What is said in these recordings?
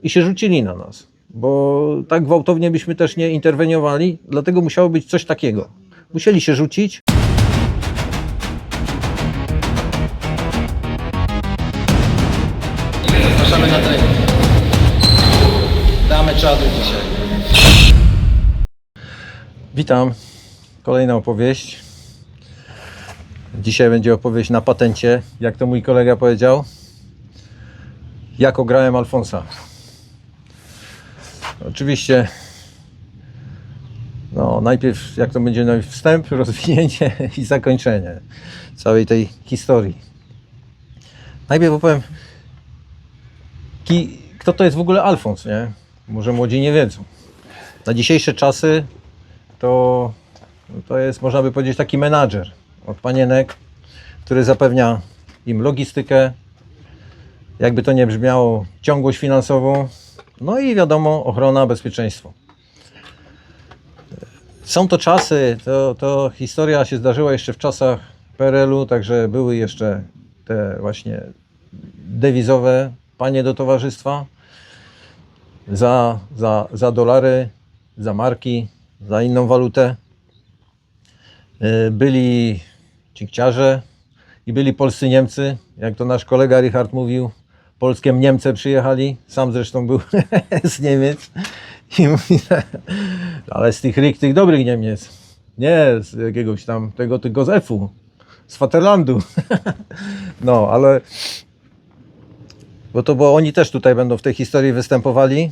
i się rzucili na nas, bo tak gwałtownie byśmy też nie interweniowali, dlatego musiało być coś takiego. Musieli się rzucić. Zapraszamy na trening. Damy czadu dzisiaj. Witam. Kolejna opowieść. Dzisiaj będzie opowieść na patencie, jak to mój kolega powiedział. Jak ograłem Alfonsa. Oczywiście, najpierw jak to będzie wstęp, rozwinięcie i zakończenie całej tej historii. Najpierw opowiem, kto to jest w ogóle Alfons, nie? Może młodzi nie wiedzą. Na dzisiejsze czasy to jest, można by powiedzieć, taki menadżer od panienek, który zapewnia im logistykę, jakby to nie brzmiało, ciągłość finansową, no i wiadomo, ochrona, bezpieczeństwo. Są to czasy, to historia się zdarzyła jeszcze w czasach PRL-u, także były jeszcze te właśnie dewizowe panie do towarzystwa za dolary, za marki, za inną walutę. Byli cikciarze i byli polscy Niemcy, jak to nasz kolega Richard mówił, polskie Niemcy przyjechali, sam zresztą był z Niemiec i mówi, ale z tych dobrych Niemiec, nie z jakiegoś tam tego z F-u, z Vaterlandu. No, ale bo oni też tutaj będą w tej historii występowali.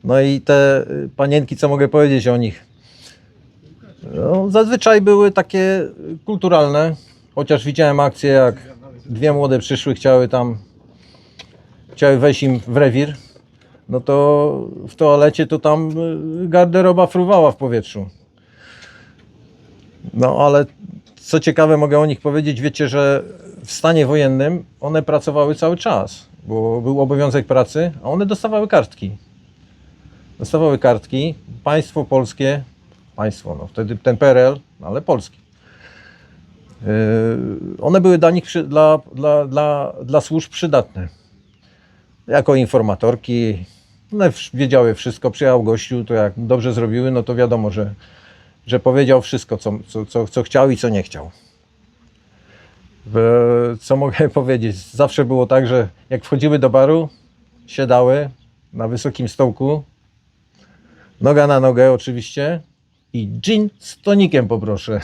No i te panienki, co mogę powiedzieć o nich? No, zazwyczaj były takie kulturalne, chociaż widziałem akcje, jak dwie młode przyszły, chciały wejść im w rewir, no to w toalecie to tam garderoba fruwała w powietrzu. No ale co ciekawe, mogę o nich powiedzieć, wiecie, że w stanie wojennym one pracowały cały czas, bo był obowiązek pracy, a one dostawały kartki. Państwo polskie, no wtedy ten PRL, ale polski. One były dla służb przydatne. Jako informatorki, one wiedziały wszystko, przyjechał gościu, to jak dobrze zrobiły, no to wiadomo, że powiedział wszystko, co chciał i co nie chciał. Co mogę powiedzieć? Zawsze było tak, że jak wchodziły do baru, siadały na wysokim stołku, noga na nogę oczywiście i gin z tonikiem poproszę.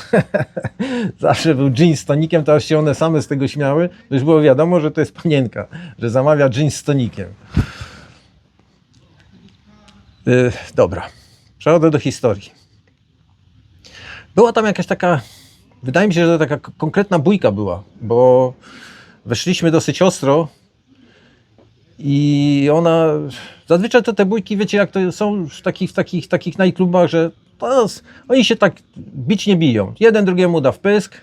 Zawsze był gin z tonikiem, to aż się one same z tego śmiały. To już było wiadomo, że to jest panienka, że zamawia gin z tonikiem. Dobra, przechodzę do historii. Była tam jakaś taka, wydaje mi się, że taka konkretna bójka była, bo weszliśmy dosyć ostro i zazwyczaj to te bójki, wiecie jak to są w takich nightclubach, że oni się tak bić nie biją. Jeden drugiemu da w pysk,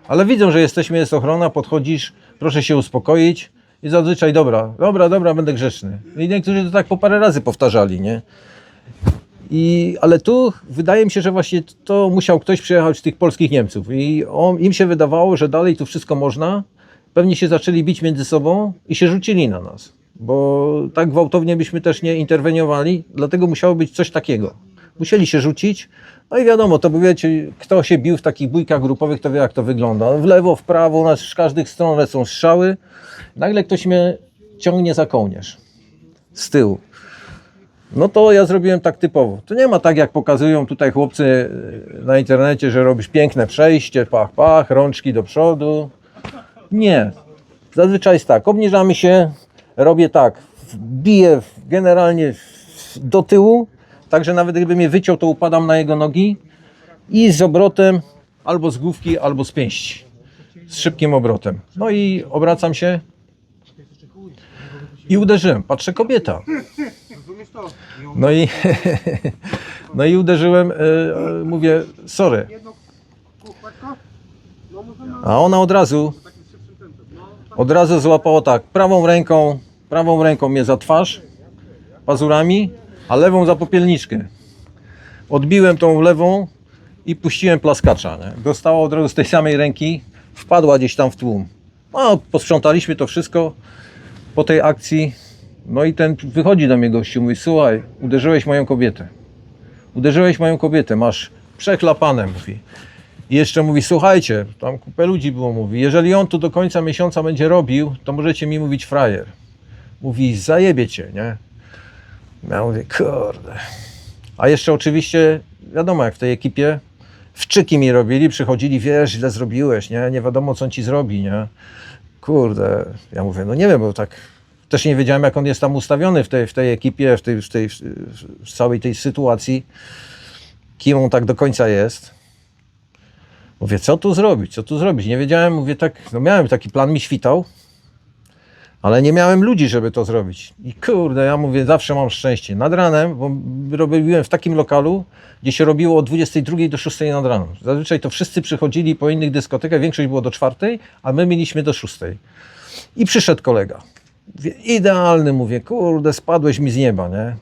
ale widzą, że jest ochrona, podchodzisz, proszę się uspokoić i zazwyczaj dobra, będę grzeczny. I niektórzy to tak po parę razy powtarzali, nie? Ale tu wydaje mi się, że właśnie to musiał ktoś przyjechać z tych polskich Niemców i im się wydawało, że dalej tu wszystko można. Pewnie się zaczęli bić między sobą i się rzucili na nas, bo tak gwałtownie byśmy też nie interweniowali, dlatego musiało być coś takiego. Musieli się rzucić, no i wiadomo, to wiecie, kto się bił w takich bójkach grupowych, to wie jak to wygląda. W lewo, w prawo, z każdych stron lecą strzały. Nagle ktoś mnie ciągnie za kołnierz z tyłu. No to ja zrobiłem tak typowo. To nie ma tak jak pokazują tutaj chłopcy na internecie, że robisz piękne przejście, pach, rączki do przodu. Nie. Zazwyczaj jest tak, obniżamy się, robię tak, biję generalnie do tyłu, także nawet gdyby mnie wyciął, to upadam na jego nogi i z obrotem albo z główki, albo z pięści. Z szybkim obrotem. No i obracam się i uderzyłem. Patrzę, kobieta. No i uderzyłem, mówię, sorry. A ona od razu złapała tak, prawą ręką mnie za twarz, pazurami, a lewą za popielniczkę. Odbiłem tą lewą i puściłem plaskacza. Nie? Dostała od razu z tej samej ręki, wpadła gdzieś tam w tłum. No, posprzątaliśmy to wszystko po tej akcji. No i ten wychodzi do mnie gościu, mówi, słuchaj, uderzyłeś moją kobietę. Uderzyłeś moją kobietę, masz przechlapane, mówi. I jeszcze mówi, słuchajcie, tam kupę ludzi było, mówi, jeżeli on tu do końca miesiąca będzie robił, to możecie mi mówić frajer. Mówi, zajebie cię, nie? Ja mówię, kurde. A jeszcze oczywiście, wiadomo, jak w tej ekipie wczyki mi robili, przychodzili, wiesz, źle zrobiłeś, nie? Nie wiadomo, co on ci zrobi, nie? Kurde. Ja mówię, no nie wiem, bo tak też nie wiedziałem, jak on jest tam ustawiony w tej ekipie, w całej tej sytuacji, kim on tak do końca jest. Mówię, co tu zrobić, co tu zrobić? Nie wiedziałem, mówię tak, no miałem taki plan, mi świtał, ale nie miałem ludzi, żeby to zrobić. I kurde, ja mówię, zawsze mam szczęście. Nad ranem, bo robiłem w takim lokalu, gdzie się robiło od 22 do 6 nad ranem. Zazwyczaj to wszyscy przychodzili po innych dyskotekach, większość było do 4, a my mieliśmy do 6. I przyszedł kolega. Mówię, idealny, mówię, kurde, spadłeś mi z nieba, nie?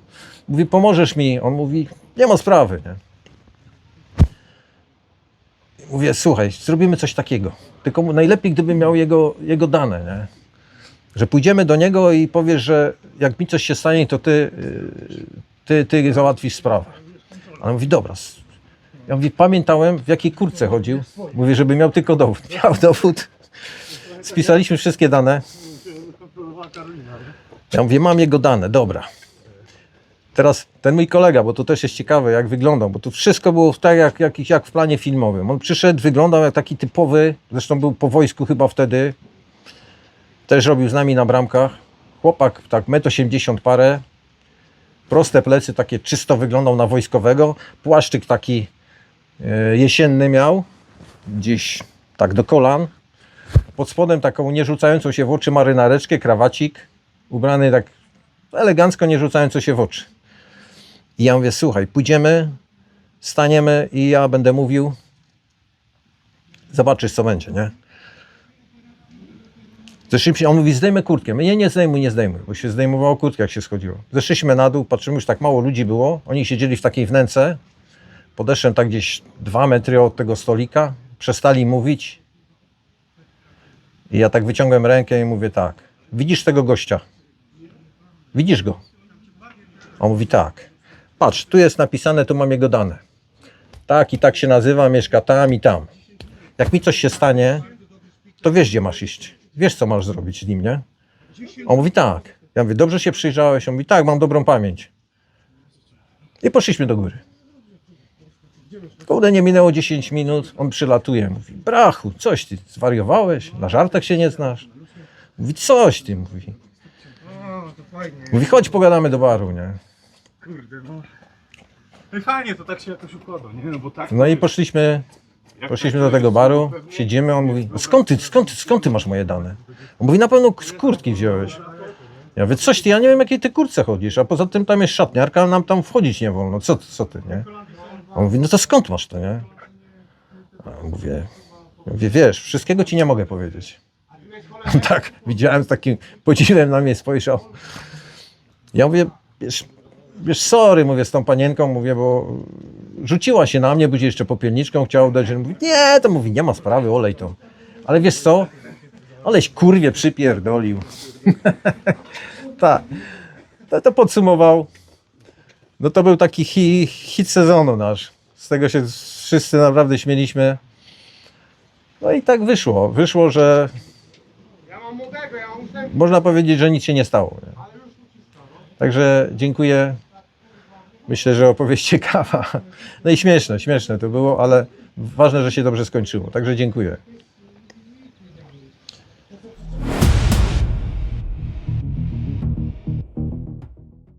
Mówi, pomożesz mi? On mówi, nie ma sprawy, nie? Mówię, słuchaj, zrobimy coś takiego. Tylko najlepiej, gdyby miał jego dane, nie? Że pójdziemy do niego i powiesz, że jak mi coś się stanie, to ty załatwisz sprawę. A on mówi, dobra. Ja mówię, pamiętałem, w jakiej kurtce chodził. Mówię, żeby miał tylko dowód. Miał dowód. Spisaliśmy wszystkie dane. Ja mówię, mam jego dane, dobra. Teraz ten mój kolega, bo to też jest ciekawe, jak wyglądał, bo tu wszystko było tak jak w planie filmowym. On przyszedł, wyglądał jak taki typowy, zresztą był po wojsku chyba wtedy, też robił z nami na bramkach. Chłopak tak 1,80 m parę, proste plecy, takie czysto wyglądał na wojskowego, płaszczyk taki jesienny miał, gdzieś tak do kolan, pod spodem taką nie rzucającą się w oczy marynareczkę, krawacik, ubrany tak elegancko, nie rzucająco się w oczy. I ja mówię, słuchaj, pójdziemy, staniemy i ja będę mówił, zobaczysz, co będzie, nie? Zeszliśmy, on mówi, zdejmę kurtkę. My nie zdejmuj, bo się zdejmowało kurtkę, jak się schodziło. Zeszliśmy na dół, patrzymy, już tak mało ludzi było, oni siedzieli w takiej wnęce, podeszłem tak gdzieś 2 metry od tego stolika, przestali mówić i ja tak wyciągłem rękę i mówię tak, widzisz tego gościa? Widzisz go? On mówi tak. Patrz, tu jest napisane, tu mam jego dane. Tak i tak się nazywa, mieszka tam i tam. Jak mi coś się stanie, to wiesz, gdzie masz iść. Wiesz, co masz zrobić z nim, nie? On mówi tak. Ja mówię, dobrze się przyjrzałeś? On mówi, tak, mam dobrą pamięć. I poszliśmy do góry. Kurde, nie minęło 10 minut, on przylatuje. Mówi, brachu, coś ty, zwariowałeś? Na żartach się nie znasz? Mówi, coś ty, mówi. Mówi, chodź, pogadamy do baru, nie? Kurde, no. No i fajnie, to tak się jakoś układa, nie? No bo tak. No i poszliśmy do tego baru, siedzimy, on mówi, skąd ty masz moje dane? On mówi, na pewno z kurtki wziąłeś. Ja mówię, coś ty, ja nie wiem, jakiej ty kurtce chodzisz, a poza tym tam jest szatniarka, nam tam wchodzić nie wolno, co ty, nie? On mówi, no to skąd masz to, nie? A mówię, wiesz, wszystkiego ci nie mogę powiedzieć. Tak, widziałem z takim podziwem na mnie spojrzał. Ja mówię, wiesz, sorry, mówię z tą panienką, mówię, bo rzuciła się na mnie, później jeszcze popielniczką chciała dać. Mówi, nie, to mówi, nie ma sprawy, olej to. Ale wiesz co? Aleś kurwie przypierdolił. Tak. To podsumował. No to był taki hit sezonu nasz. Z tego się wszyscy naprawdę śmieliśmy. No i tak wyszło. Wyszło, że można powiedzieć, że nic się nie stało. Nie? Także dziękuję. Myślę, że opowieść ciekawa. No i śmieszne to było, ale ważne, że się dobrze skończyło. Także dziękuję.